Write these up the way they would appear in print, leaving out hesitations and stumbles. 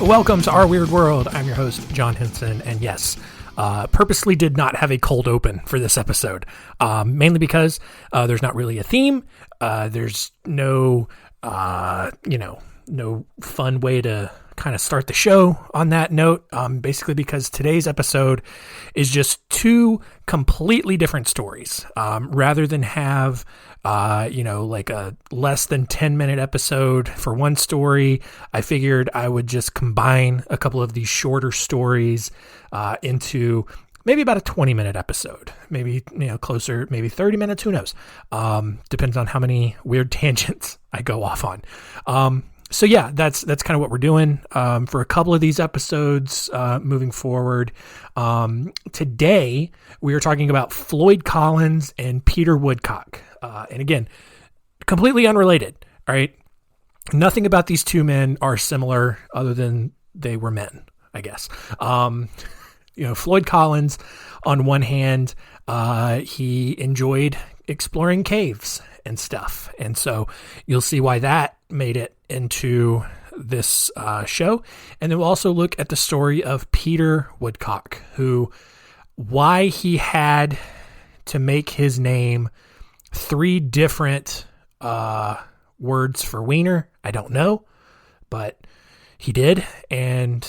Welcome to Our Weird World. I'm your host, John Henson, and yes, purposely did not have a cold open for this episode, mainly because there's not really a theme. There's no, no fun way to kind of start the show on that note, basically because today's episode is just two completely different stories. Rather than have like a less than 10-minute episode for one story, I figured I would just combine a couple of these shorter stories into maybe about a 20-minute episode, maybe, closer, maybe 30 minutes, who knows? Depends on how many weird tangents I go off on. So yeah, that's kind of what we're doing for a couple of these episodes moving forward. Today, we are talking about Floyd Collins and Peter Woodcock. And again, completely unrelated, all right? Nothing about these two men are similar other than they were men, I guess. Floyd Collins, on one hand, he enjoyed exploring caves and stuff. And so you'll see why that made it into this show. And then we'll also look at the story of Peter Woodcock, why he had to make his name three different words for wiener. I don't know, but he did. And,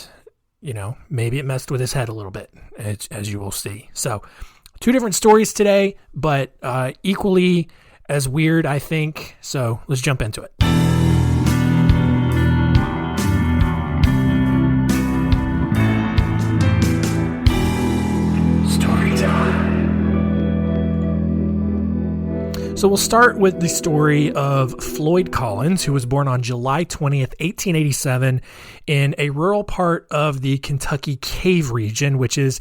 maybe it messed with his head a little bit, as you will see. So two different stories today, but equally as weird, I think. So let's jump into it. So we'll start with the story of Floyd Collins, who was born on July 20th, 1887 in a rural part of the Kentucky Cave region, which is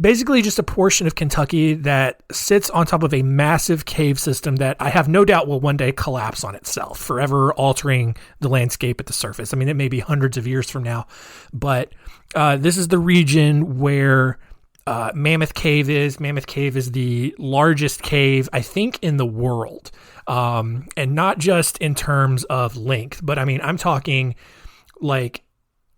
basically just a portion of Kentucky that sits on top of a massive cave system that I have no doubt will one day collapse on itself, forever altering the landscape at the surface. I mean, it may be hundreds of years from now, but this is the region where Mammoth Cave is. Mammoth Cave is the largest cave, I think, in the world. And not just in terms of length, but I mean, I'm talking like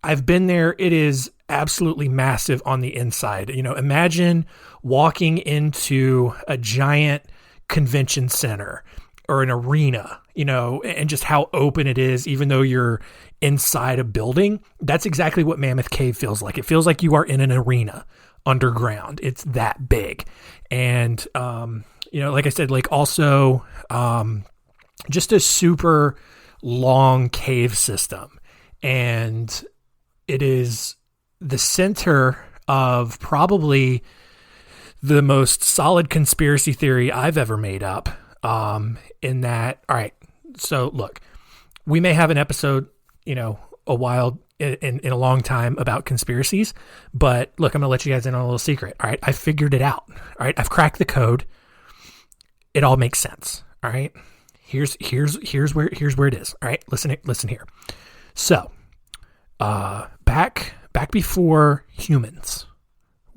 I've been there. It is absolutely massive on the inside. Imagine walking into a giant convention center or an arena, and just how open it is, even though you're inside a building. That's exactly what Mammoth Cave feels like. It feels like you are in an arena underground. It's that big. And, like I said, also, just a super long cave system. And it is the center of probably the most solid conspiracy theory I've ever made up. In that, all right, so look, we may have an episode, a while in a long time about conspiracies, but look, I'm going to let you guys in on a little secret. All right. I figured it out. All right. I've cracked the code. It all makes sense. All right. Here's where it is. All right. Listen here. So, back before humans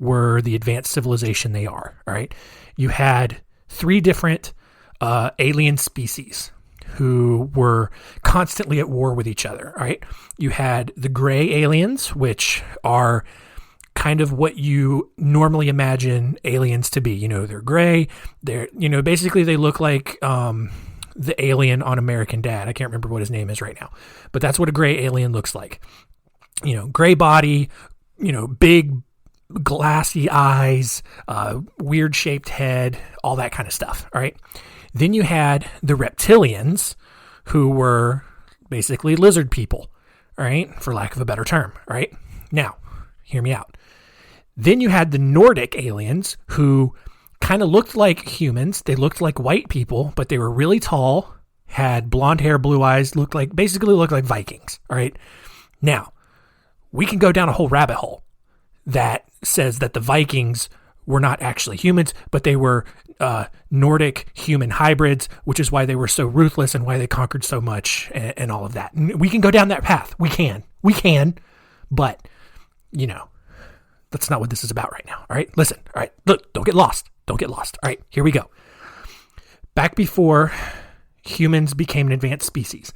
were the advanced civilization they are. All right. You had three different, alien species who were constantly at war with each other, all right? You had the gray aliens, which are kind of what you normally imagine aliens to be. They're gray. They're, basically they look like the alien on American Dad. I can't remember what his name is right now, but that's what a gray alien looks like. Gray body, big glassy eyes, weird shaped head, all that kind of stuff, all right? Then you had the reptilians, who were basically lizard people, all right, for lack of a better term, all right? Now, hear me out. Then you had the Nordic aliens, who kind of looked like humans. They looked like white people, but they were really tall, had blonde hair, blue eyes, looked like Vikings, all right? Now, we can go down a whole rabbit hole that says that the Vikings were not actually humans, but they were Nordic human hybrids, which is why they were so ruthless and why they conquered so much and all of that. And we can go down that path. We can, but that's not what this is about right now. All right, listen. All right, look, don't get lost. All right, here we go. Back before humans became an advanced species,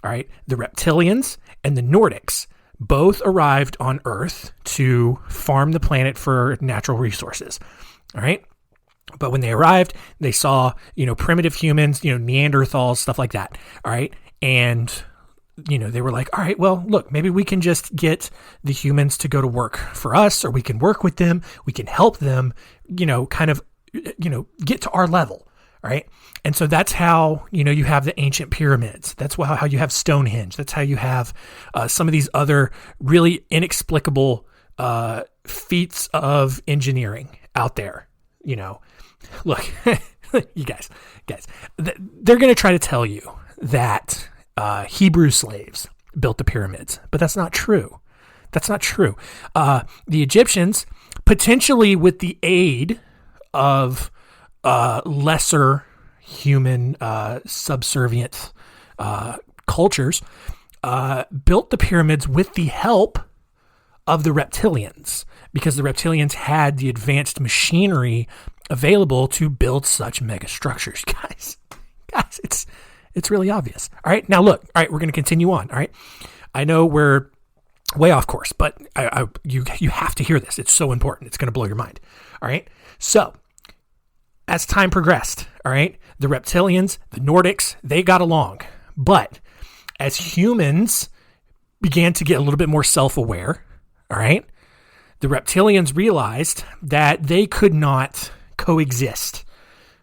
all right, the reptilians and the Nordics both arrived on Earth to farm the planet for natural resources. All right. But when they arrived, they saw, primitive humans, Neanderthals, stuff like that. All right. And, they were like, all right, well, look, maybe we can just get the humans to go to work for us, or we can work with them. We can help them, kind of, get to our level. All right. And so that's how, you have the ancient pyramids. That's how you have Stonehenge. That's how you have some of these other really inexplicable feats of engineering out there. Look, you guys, they're going to try to tell you that Hebrew slaves built the pyramids, but that's not true. That's not true. The Egyptians, potentially with the aid of lesser human subservient cultures, built the pyramids with the help of the reptilians, because the reptilians had the advanced machinery available to build such mega structures. Guys, it's really obvious. All right, now look. All right, we're going to continue on. All right, I know we're way off course, but you have to hear this. It's so important. It's going to blow your mind. All right, so as time progressed, all right, the reptilians, the Nordics, they got along, but as humans began to get a little bit more self-aware, all right, the reptilians realized that they could not coexist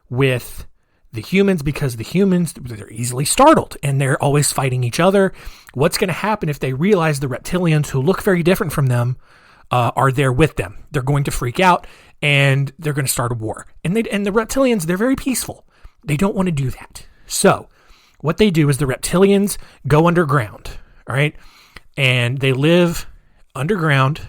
with the humans, because the humans, they're easily startled and they're always fighting each other. What's going to happen if they realize the reptilians, who look very different from them, are there with them? They're going to freak out and they're going to start a war. And the reptilians, they're very peaceful. They don't want to do that. So what they do is the reptilians go underground, all right? And they live underground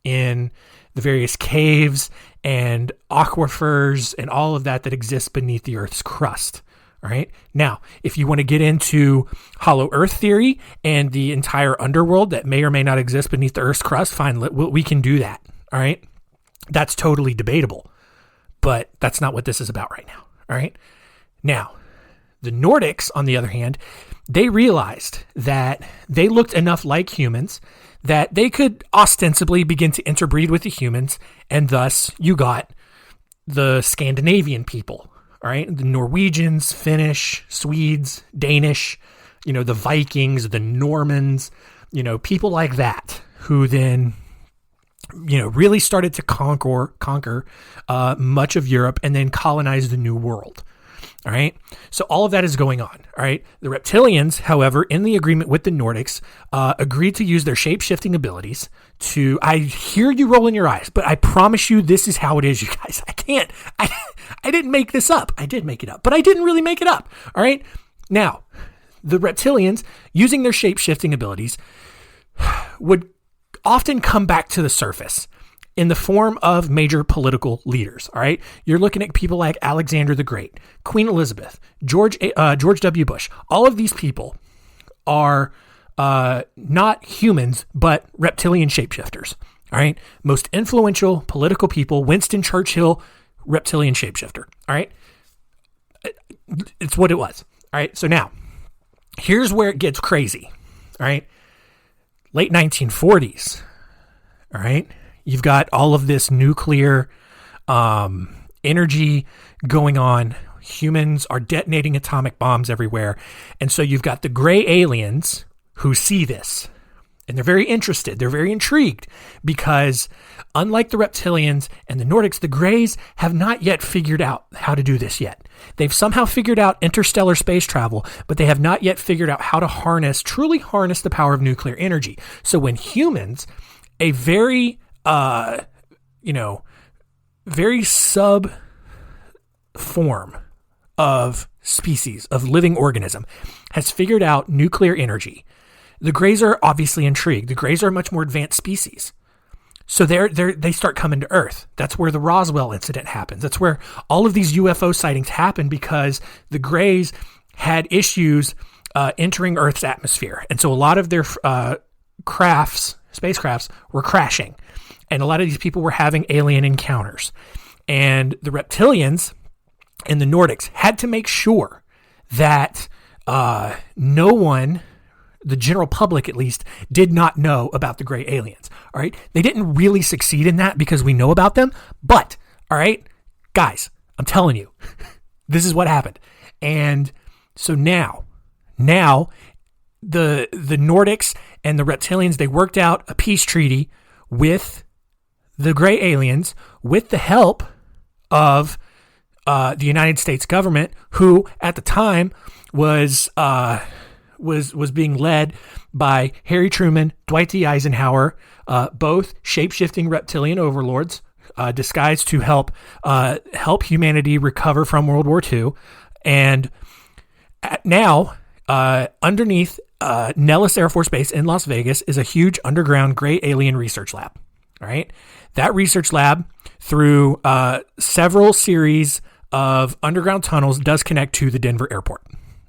in the various caves and aquifers and all of that exists beneath the Earth's crust. All right. Now, if you want to get into hollow Earth theory and the entire underworld that may or may not exist beneath the Earth's crust, fine, we can do that. All right. That's totally debatable, but that's not what this is about right now. All right. Now, the Nordics, on the other hand, they realized that they looked enough like humans that they could ostensibly begin to interbreed with the humans, and thus you got the Scandinavian people, all right? The Norwegians, Finnish, Swedes, Danish, the Vikings, the Normans, people like that, who then, really started to conquer much of Europe and then colonize the New World. All right. So all of that is going on. All right. The reptilians, however, in the agreement with the Nordics, agreed to use their shape-shifting abilities to, I hear you rolling your eyes, but I promise you this is how it is, you guys. I didn't make this up. I did make it up, but I didn't really make it up. All right. Now, the reptilians, using their shape-shifting abilities, would often come back to the surface in the form of major political leaders. All right. You're looking at people like Alexander the Great, Queen Elizabeth, George W. Bush. All of these people are not humans, but reptilian shapeshifters. All right. Most influential political people, Winston Churchill, reptilian shapeshifter. All right. It's what it was. All right. So now here's where it gets crazy. All right. Late 1940s. All right. You've got all of this nuclear energy going on. Humans are detonating atomic bombs everywhere. And so you've got the gray aliens who see this. And they're very interested. They're very intrigued because unlike the reptilians and the Nordics, the grays have not yet figured out how to do this yet. They've somehow figured out interstellar space travel, but they have not yet figured out how to truly harness the power of nuclear energy. So when humans, a very very sub form of species, of living organism, has figured out nuclear energy, the Greys are obviously intrigued. The Greys are a much more advanced species. So they start coming to Earth. That's where the Roswell incident happens. That's where all of these UFO sightings happen, because the Greys had issues entering Earth's atmosphere. And so a lot of their spacecrafts were crashing. And a lot of these people were having alien encounters. And the reptilians and the Nordics had to make sure that no one the general public at least, did not know about the gray aliens. All right. They didn't really succeed in that because we know about them. But, all right, guys, I'm telling you, this is what happened. And so now the Nordics and the reptilians, they worked out a peace treaty with the gray aliens with the help of the United States government, who at the time was being led by Harry Truman, Dwight D. Eisenhower, both shape-shifting reptilian overlords, disguised to help humanity recover from World War II. And now, underneath Nellis Air Force Base in Las Vegas is a huge underground gray alien research lab. All right. That research lab, through several series of underground tunnels, does connect to the Denver airport.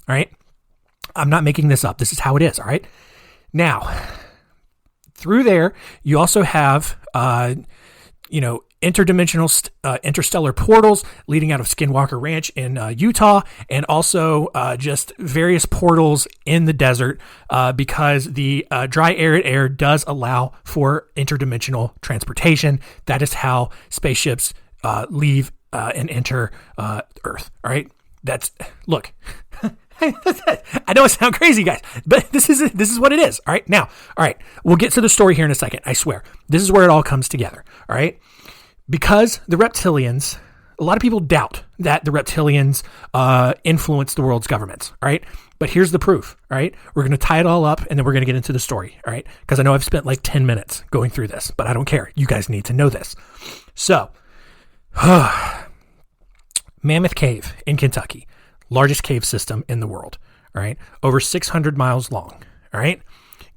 All right. I'm not making this up. This is how it is. All right. Now, through there, you also have, interdimensional, interstellar portals leading out of Skinwalker Ranch in Utah, and also just various portals in the desert because the dry, arid air does allow for interdimensional transportation. That is how spaceships leave and enter Earth. All right. Look. I know it sounds crazy, guys, but this is what it is. All right. Now, all right. We'll get to the story here in a second. I swear. This is where it all comes together. All right. Because the reptilians, a lot of people doubt that the reptilians influence the world's governments. All right. But here's the proof. All right. We're going to tie it all up and then we're going to get into the story. All right. Because I know I've spent like 10 minutes going through this, but I don't care. You guys need to know this. So, Mammoth Cave in Kentucky. Largest cave system in the world. All right. Over 600 miles long. All right.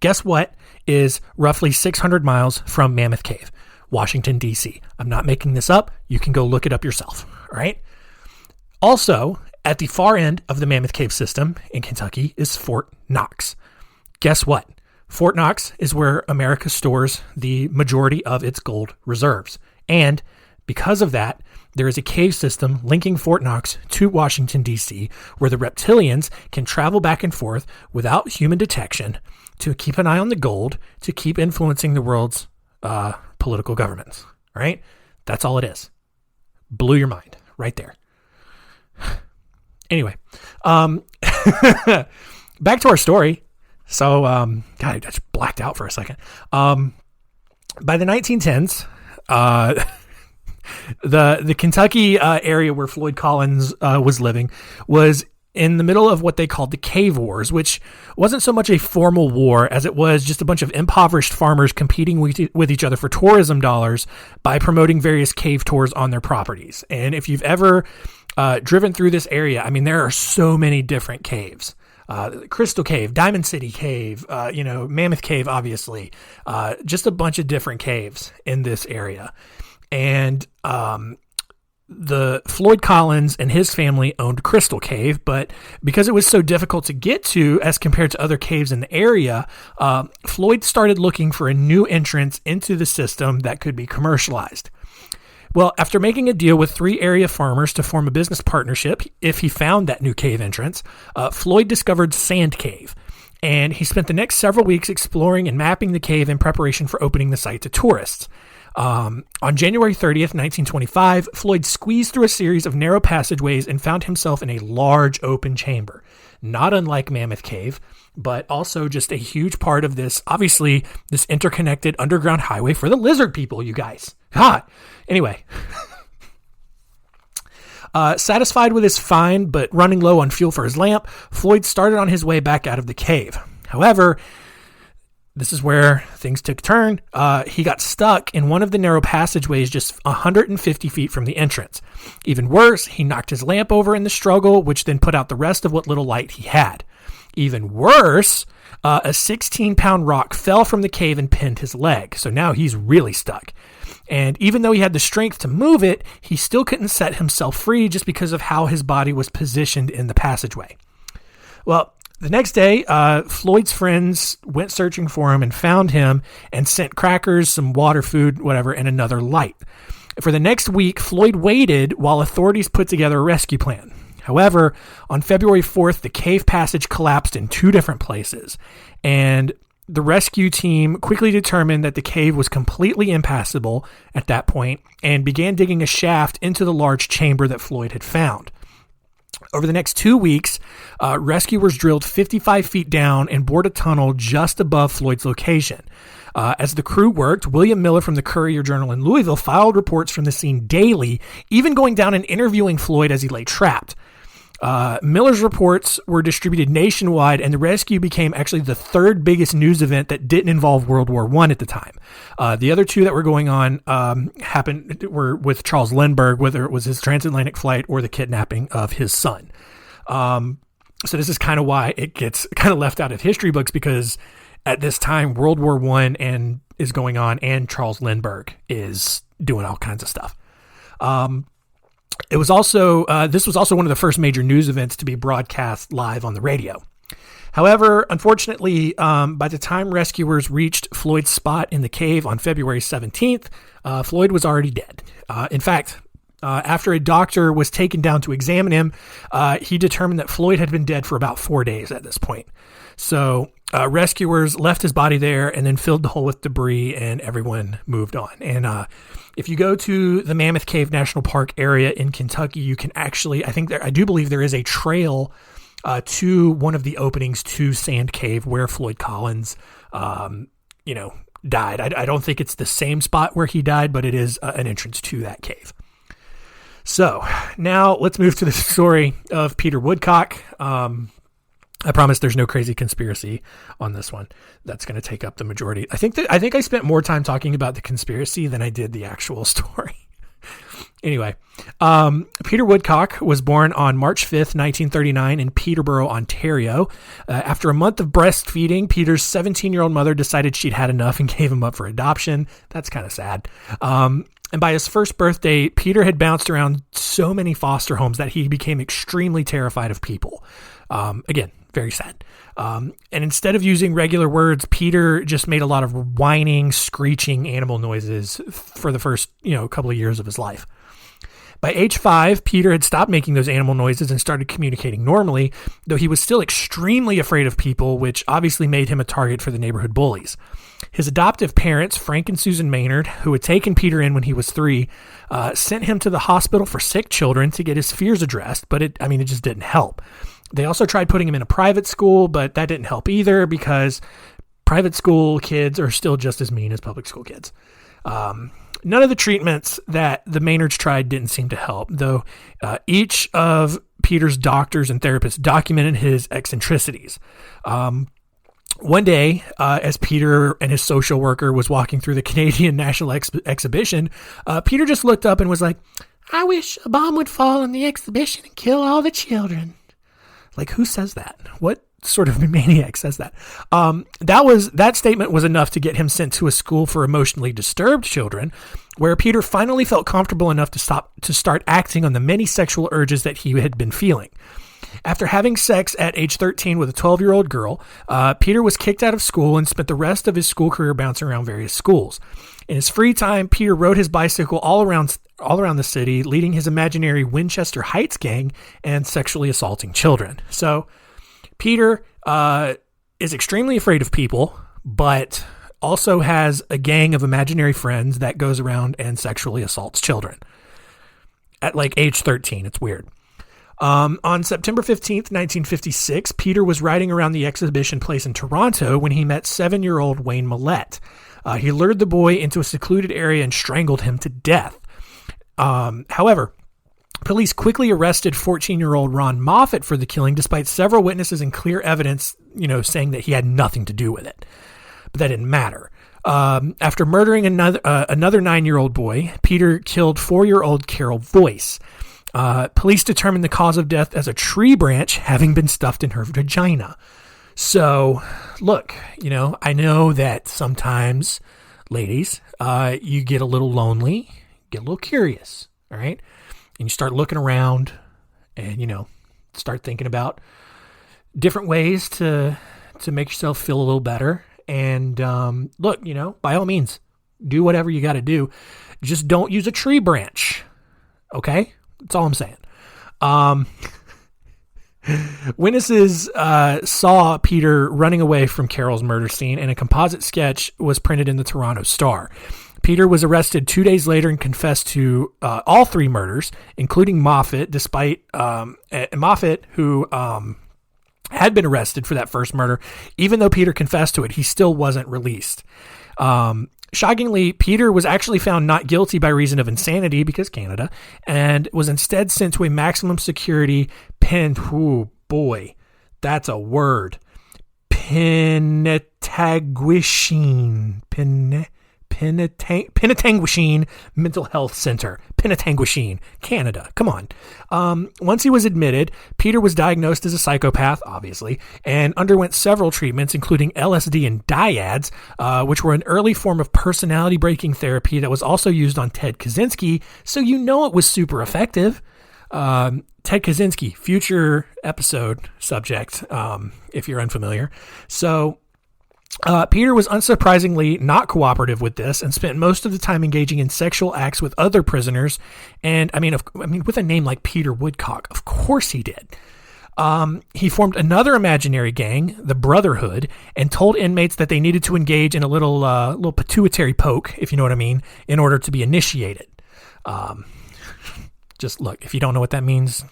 Guess what is roughly 600 miles from Mammoth Cave? Washington, D.C. I'm not making this up. You can go look it up yourself. All right. Also, at the far end of the Mammoth Cave system in Kentucky is Fort Knox. Guess what? Fort Knox is where America stores the majority of its gold reserves. And because of that, there is a cave system linking Fort Knox to Washington, D.C., where the reptilians can travel back and forth without human detection to keep an eye on the gold, to keep influencing the world's political governments. All right? That's all it is. Blew your mind right there. Anyway, back to our story. So, God, I just blacked out for a second. By the 1910s, the Kentucky area where Floyd Collins was living was in the middle of what they called the Cave Wars, which wasn't so much a formal war as it was just a bunch of impoverished farmers competing with each other for tourism dollars by promoting various cave tours on their properties. And if you've ever driven through this area, I mean, there are so many different caves. Crystal Cave, Diamond City Cave, Mammoth Cave, obviously, just a bunch of different caves in this area. And the Floyd Collins and his family owned Crystal Cave, but because it was so difficult to get to as compared to other caves in the area, Floyd started looking for a new entrance into the system that could be commercialized. Well, after making a deal with 3 area farmers to form a business partnership, if he found that new cave entrance, Floyd discovered Sand Cave. And he spent the next several weeks exploring and mapping the cave in preparation for opening the site to tourists. On January 30th, 1925, Floyd squeezed through a series of narrow passageways and found himself in a large open chamber, not unlike Mammoth Cave, but also just a huge part of this, obviously, this interconnected underground highway for the lizard people, you guys. Anyway, satisfied with his find, but running low on fuel for his lamp, Floyd started on his way back out of the cave. However, this is where things took a turn. He got stuck in one of the narrow passageways just 150 feet from the entrance. Even worse, he knocked his lamp over in the struggle, which then put out the rest of what little light he had. Even worse, a 16-pound rock fell from the cave and pinned his leg. So now he's really stuck. And even though he had the strength to move it, he still couldn't set himself free just because of how his body was positioned in the passageway. Well, the next day, Floyd's friends went searching for him and found him and sent crackers, some water, food, whatever, and another light. For the next week, Floyd waited while authorities put together a rescue plan. However, on February 4th, the cave passage collapsed in 2 different places, and the rescue team quickly determined that the cave was completely impassable at that point and began digging a shaft into the large chamber that Floyd had found. Over the next 2 weeks, rescuers drilled 55 feet down and bored a tunnel just above Floyd's location. As the crew worked, William Miller from the Courier-Journal in Louisville filed reports from the scene daily, even going down and interviewing Floyd as he lay trapped. Miller's reports were distributed nationwide, and the rescue became actually the 3rd biggest news event that didn't involve World War I at the time. The other 2 that were going on were with Charles Lindbergh, whether it was his transatlantic flight or the kidnapping of his son. So this is kind of why it gets kind of left out of history books, because at this time World War I is going on, and Charles Lindbergh is doing all kinds of stuff. It was also this was also one of the first major news events to be broadcast live on the radio. However, unfortunately, by the time rescuers reached Floyd's spot in the cave on February 17th, Floyd was already dead. In fact, after a doctor was taken down to examine him, he determined that Floyd had been dead for about 4 days at this point. So rescuers left his body there and then filled the hole with debris, and everyone moved on. And if you go to the Mammoth Cave National Park area in Kentucky, you can actually, I do believe there is a trail to one of the openings to Sand Cave where Floyd Collins, died. I don't think it's the same spot where he died, but it is an entrance to that cave. So now let's move to the story of Peter Woodcock. I promise there's no crazy conspiracy on this one. That's going to take up the majority. I think I spent more time talking about the conspiracy than I did the actual story. Anyway, Peter Woodcock was born on March 5th, 1939 in Peterborough, Ontario. After a month of breastfeeding, Peter's 17-year-old mother decided she'd had enough and gave him up for adoption. That's kind of sad. And by his first birthday, Peter had bounced around so many foster homes that he became extremely terrified of people. Again, very sad. And instead of using regular words, Peter just made a lot of whining, screeching animal noises for the first, couple of years of his life. By age 5, Peter had stopped making those animal noises and started communicating normally, though he was still extremely afraid of people, which obviously made him a target for the neighborhood bullies. His adoptive parents, Frank and Susan Maynard, who had taken Peter in when he was 3, sent him to the hospital for sick children to get his fears addressed, but it just didn't help. They also tried putting him in a private school, but that didn't help either because private school kids are still just as mean as public school kids. None of the treatments that the Maynards tried didn't seem to help, though each of Peter's doctors and therapists documented his eccentricities. One day, as Peter and his social worker was walking through the Canadian National Exhibition, Peter just looked up and was like, "I wish a bomb would fall on the exhibition and kill all the children." Like, who says that? What sort of maniac says that? That statement was enough to get him sent to a school for emotionally disturbed children, where Peter finally felt comfortable enough to start acting on the many sexual urges that he had been feeling. After having sex at age 13 with a 12-year-old girl, Peter was kicked out of school and spent the rest of his school career bouncing around various schools. In his free time, Peter rode his bicycle all around the city, leading his imaginary Winchester Heights gang and sexually assaulting children. So Peter is extremely afraid of people, but also has a gang of imaginary friends that goes around and sexually assaults children at like age 13. It's weird. On September 15th, 1956, Peter was riding around the exhibition place in Toronto when he met 7-year-old Wayne Millette. He lured the boy into a secluded area and strangled him to death. However, police quickly arrested 14-year-old Ron Moffat for the killing, despite several witnesses and clear evidence, saying that he had nothing to do with it. But that didn't matter. After murdering another 9-year-old boy, Peter killed 4-year-old Carol Boyce. Police determined the cause of death as a tree branch having been stuffed in her vagina. So, look, I know that sometimes, ladies, you get a little lonely, get a little curious, all right? And you start looking around and, start thinking about different ways to make yourself feel a little better. And look, by all means, do whatever you got to do. Just don't use a tree branch, okay? That's all I'm saying. Witnesses saw Peter running away from Carol's murder scene, and a composite sketch was printed in the Toronto Star. Peter was arrested 2 days later and confessed to all three murders, including Moffat, despite Moffat, who had been arrested for that first murder. Even though Peter confessed to it, he still wasn't released. Shockingly, Peter was actually found not guilty by reason of insanity, because Canada, and was instead sent to a maximum security ooh, boy, that's a word. Penetanguishene Mental Health Center. Penetanguishene, Canada. Come on. Once he was admitted, Peter was diagnosed as a psychopath, obviously, and underwent several treatments, including LSD and dyads, which were an early form of personality-breaking therapy that was also used on Ted Kaczynski, so you know it was super effective. Ted Kaczynski, future episode subject, if you're unfamiliar. So Peter was unsurprisingly not cooperative with this and spent most of the time engaging in sexual acts with other prisoners. And I mean, with a name like Peter Woodcock, of course he did. He formed another imaginary gang, the Brotherhood, and told inmates that they needed to engage in a little pituitary poke, if you know what I mean, in order to be initiated. Just look, if you don't know what that means,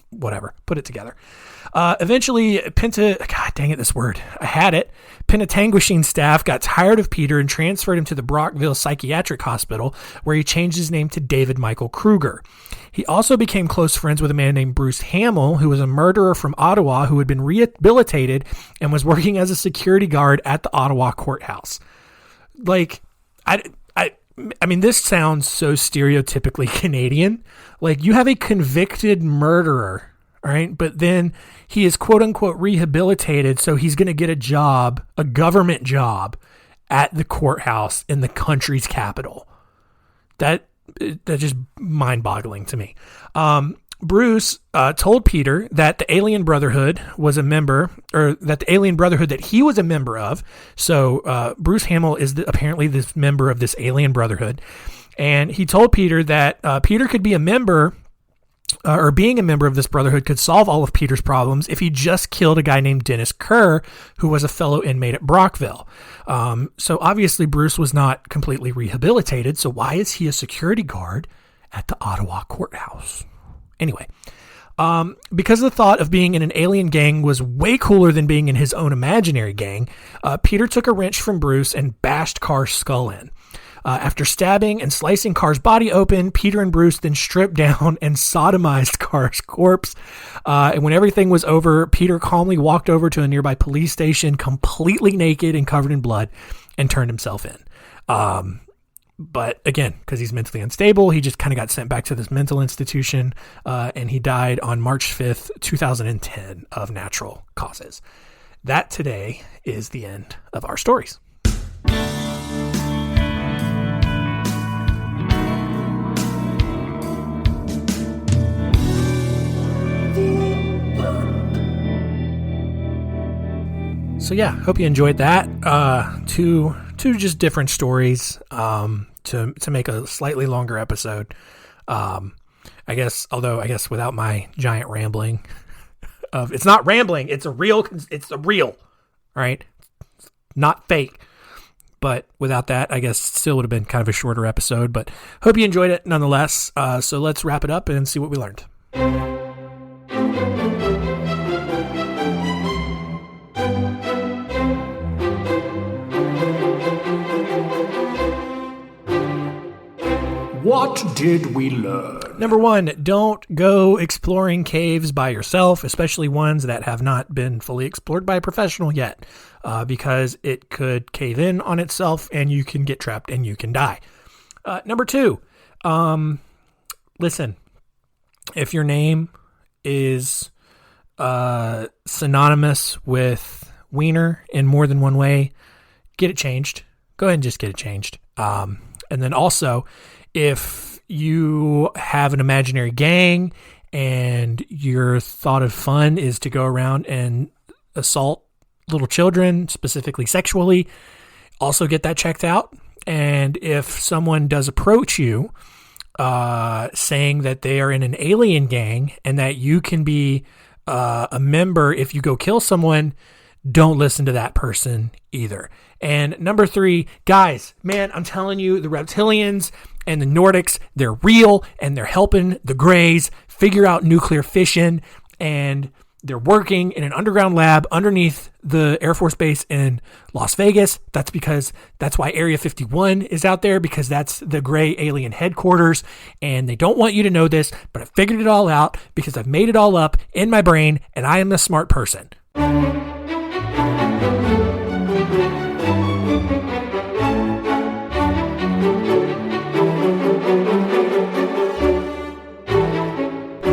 whatever, put it together. Eventually, God dang it, this word. I had it. Penetanguishene staff got tired of Peter and transferred him to the Brockville Psychiatric Hospital, where he changed his name to David Michael Kruger. He also became close friends with a man named Bruce Hamill, who was a murderer from Ottawa who had been rehabilitated and was working as a security guard at the Ottawa courthouse. Like, I mean, this sounds so stereotypically Canadian. Like, you have a convicted murderer, all right? But then he is quote unquote rehabilitated, so he's going to get a government job at the courthouse in the country's capital. That's just mind-boggling to me. Bruce told Peter that the Alien Brotherhood was a member, or that the Alien Brotherhood that he was a member of. So Bruce Hamill is apparently this member of this Alien Brotherhood. And he told Peter that Peter could be a member, or being a member of this brotherhood could solve all of Peter's problems if he just killed a guy named Dennis Kerr, who was a fellow inmate at Brockville. So obviously Bruce was not completely rehabilitated. So why is he a security guard at the Ottawa courthouse? Anyway, because the thought of being in an alien gang was way cooler than being in his own imaginary gang, Peter took a wrench from Bruce and bashed Carr's skull in. After stabbing and slicing Carr's body open, Peter and Bruce then stripped down and sodomized Carr's corpse. And when everything was over, Peter calmly walked over to a nearby police station, completely naked and covered in blood, and turned himself in. But again, because he's mentally unstable, he just kind of got sent back to this mental institution, and he died on March 5th, 2010 of natural causes. That today is the end of our stories. So yeah, hope you enjoyed that. Two just different stories to make a slightly longer episode. I guess without my giant rambling it's not rambling, it's a real, right? Not fake. But without that, I guess still would have been kind of a shorter episode, but hope you enjoyed it nonetheless. So let's wrap it up and see what we learned. What did we learn? Number one, don't go exploring caves by yourself, especially ones that have not been fully explored by a professional yet, because it could cave in on itself and you can get trapped and you can die. Number two, listen, if your name is synonymous with wiener in more than one way, get it changed. Go ahead and just get it changed. And then also, if you have an imaginary gang and your thought of fun is to go around and assault little children, specifically sexually, also get that checked out. And if someone does approach you saying that they are in an alien gang and that you can be a member, if you go kill someone, don't listen to that person either. And number 3, guys, man, I'm telling you, the reptilians and the Nordics, they're real, and they're helping the Greys figure out nuclear fission, and they're working in an underground lab underneath the Air Force Base in Las Vegas. That's why Area 51 is out there, because that's the Grey alien headquarters. And they don't want you to know this, but I figured it all out because I've made it all up in my brain, and I am the smart person.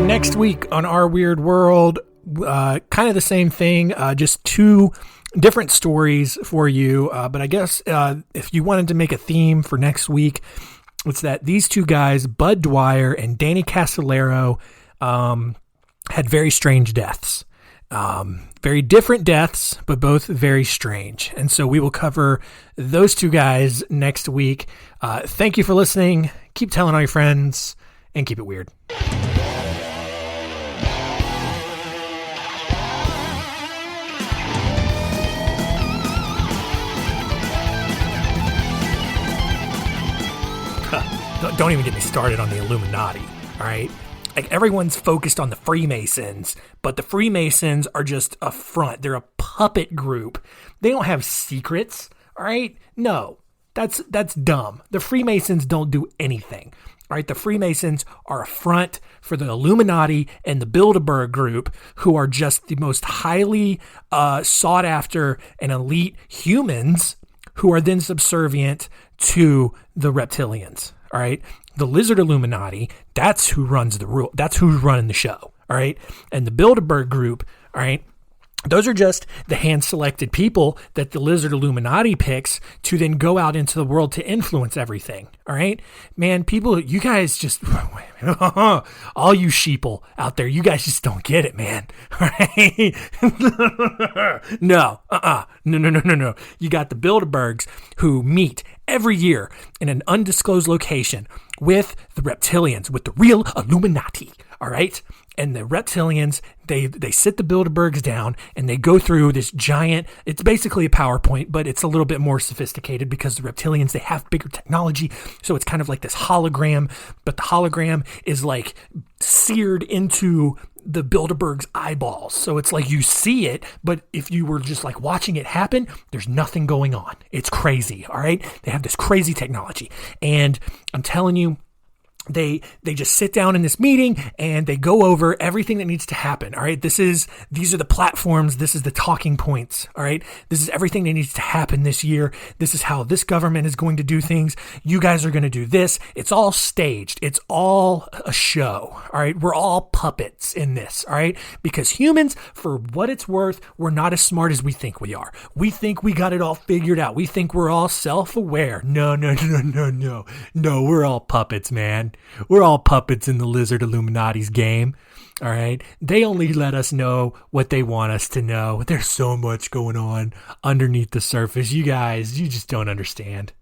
Next week on Our Weird World, kind of the same thing, just 2 different stories for you. But I guess if you wanted to make a theme for next week, it's that these 2 guys, Bud Dwyer and Danny Castellero, had very strange deaths. Very different deaths, but both very strange. And so we will cover those 2 guys next week. Thank you for listening. Keep telling all your friends, and keep it weird. Don't even get me started on the Illuminati, all right? Like, everyone's focused on the Freemasons, but the Freemasons are just a front. They're a puppet group. They don't have secrets, all right? No, that's dumb. The Freemasons don't do anything, all right? The Freemasons are a front for the Illuminati and the Bilderberg group, who are just the most highly sought after and elite humans who are then subservient to the reptilians. All right. The Lizard Illuminati, that's who runs the rule. That's who's running the show. All right. And the Bilderberg group, all right, those are just the hand-selected people that the Lizard Illuminati picks to then go out into the world to influence everything. All right, man, people, you guys just, all you sheeple out there, you guys just don't get it, man. All right? No. You got the Bilderbergs who meet every year in an undisclosed location with the reptilians, with the real Illuminati. All right. And the reptilians, they sit the Bilderbergs down and they go through this giant, it's basically a PowerPoint, but it's a little bit more sophisticated because the reptilians, they have bigger technology. So it's kind of like this hologram, but the hologram is like seared into the Bilderberg's eyeballs. So it's like you see it, but if you were just like watching it happen, there's nothing going on. It's crazy. All right. They have this crazy technology. And I'm telling you, They just sit down in this meeting and they go over everything that needs to happen. All right. These are the platforms. This is the talking points. All right. This is everything that needs to happen this year. This is how this government is going to do things. You guys are going to do this. It's all staged. It's all a show. All right. We're all puppets in this. All right. Because humans, for what it's worth, we're not as smart as we think we are. We think we got it all figured out. We think we're all self-aware. No. No, we're all puppets, man. We're all puppets in the Lizard Illuminati's game. All right. They only let us know what they want us to know. There's so much going on underneath the surface. You guys, you just don't understand.